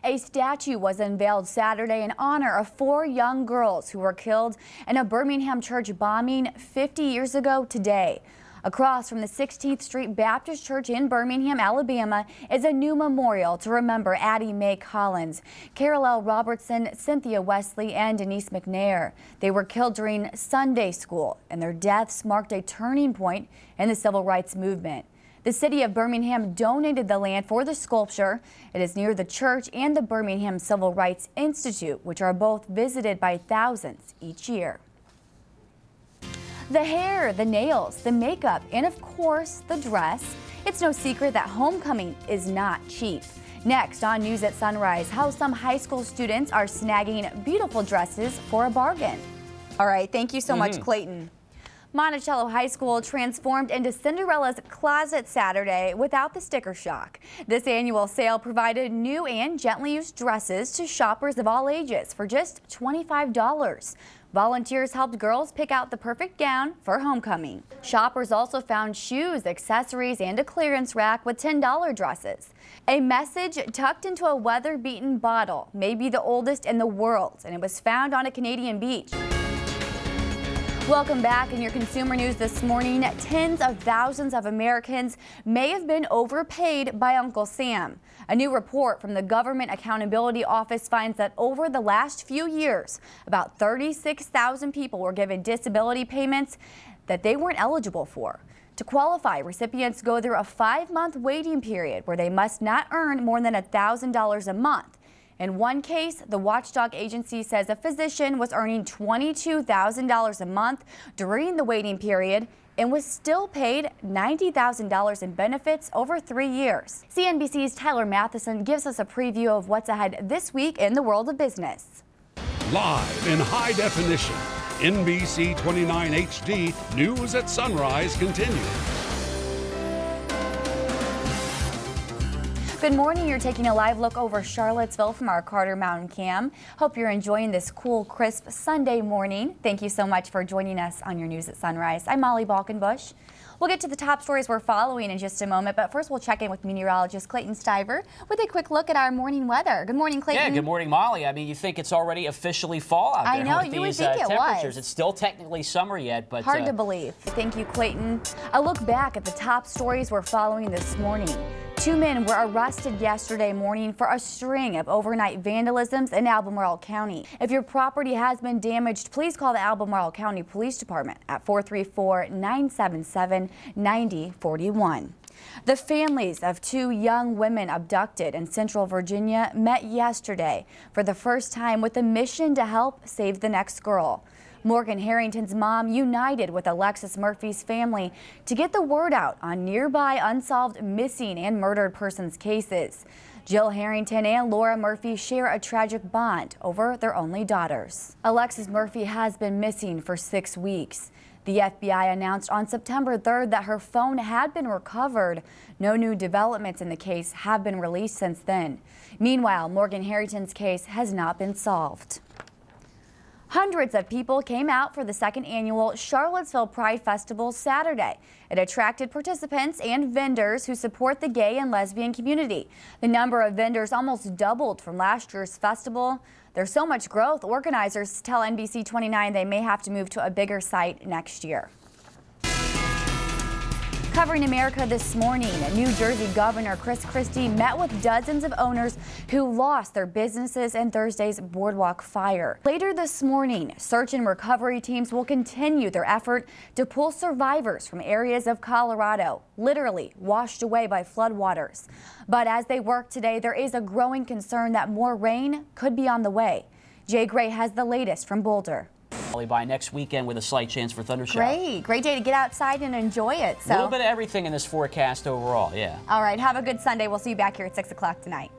A statue was unveiled Saturday in honor of 4 young girls who were killed in a Birmingham church bombing 50 years ago today. Across from the 16th Street Baptist Church in Birmingham, Alabama, is a new memorial to remember Addie Mae Collins, Carol L. Robertson, Cynthia Wesley, and Denise McNair. They were killed during Sunday school, and their deaths marked a turning point in the civil rights movement. The city of Birmingham donated the land for the sculpture. It is near the church and the Birmingham Civil Rights Institute, which are both visited by thousands each year. The hair, the nails, the makeup, and of course, the dress. It's no secret that homecoming is not cheap. Next on News at Sunrise, how some high school students are snagging beautiful dresses for a bargain. All right, thank you so much, Clayton. Monticello High School transformed into Cinderella's closet Saturday without the sticker shock. This annual sale provided new and gently used dresses to shoppers of all ages for just $25. Volunteers helped girls pick out the perfect gown for homecoming. Shoppers also found shoes, accessories, and a clearance rack with $10 dresses. A message tucked into a weather-beaten bottle may be the oldest in the world, and it was found on a Canadian beach. Welcome back. In your consumer news this morning, tens of thousands of Americans may have been overpaid by Uncle Sam. A new report from the Government Accountability Office finds that over the last few years, about 36,000 people were given disability payments that they weren't eligible for. To qualify, recipients go through a 5-month waiting period where they must not earn more than $1,000 a month. In one case, the watchdog agency says a physician was earning $22,000 a month during the waiting period and was still paid $90,000 in benefits over 3 years. CNBC's Tyler Matheson gives us a preview of what's ahead this week in the world of business. Live in high definition, NBC 29 HD News at Sunrise continues. Good morning. You're taking a live look over Charlottesville from our Carter Mountain Cam. Hope you're enjoying this cool, crisp Sunday morning. Thank you so much for joining us on your News at Sunrise. I'm Molly Balkenbush. We'll get to the top stories we're following in just a moment, but first we'll check in with meteorologist Clayton Stiver with a quick look at our morning weather. Good morning, Clayton. Yeah, good morning, Molly. I mean, you think it's already officially fall out there. I know, with you would these think it temperatures. was. It's still technically summer yet, but hard to believe. Thank you, Clayton. A look back at the top stories we're following this morning. 2 men were arrested yesterday morning for a string of overnight vandalisms in Albemarle County. If your property has been damaged, please call the Albemarle County Police Department at 434-977-9041. The families of 2 young women abducted in Central Virginia met yesterday for the first time with a mission to help save the next girl. Morgan Harrington's mom united with Alexis Murphy's family to get the word out on nearby unsolved missing and murdered persons cases. Jill Harrington and Laura Murphy share a tragic bond over their only daughters. Alexis Murphy has been missing for 6 weeks. The FBI announced on September 3rd that her phone had been recovered. No new developments in the case have been released since then. Meanwhile, Morgan Harrington's case has not been solved. Hundreds of people came out for the 2nd annual Charlottesville Pride Festival Saturday. It attracted participants and vendors who support the gay and lesbian community. The number of vendors almost doubled from last year's festival. There's so much growth, organizers tell NBC 29 they may have to move to a bigger site next year. Covering America this morning, New Jersey Governor Chris Christie met with dozens of owners who lost their businesses in Thursday's boardwalk fire. Later this morning, search and recovery teams will continue their effort to pull survivors from areas of Colorado, literally washed away by floodwaters. But as they work today, there is a growing concern that more rain could be on the way. Jay Gray has the latest from Boulder. By next weekend with a slight chance for thundershower. Great day to get outside and enjoy it. A little bit of everything in this forecast overall, yeah. All right, have a good Sunday. We'll see you back here at 6 o'clock tonight.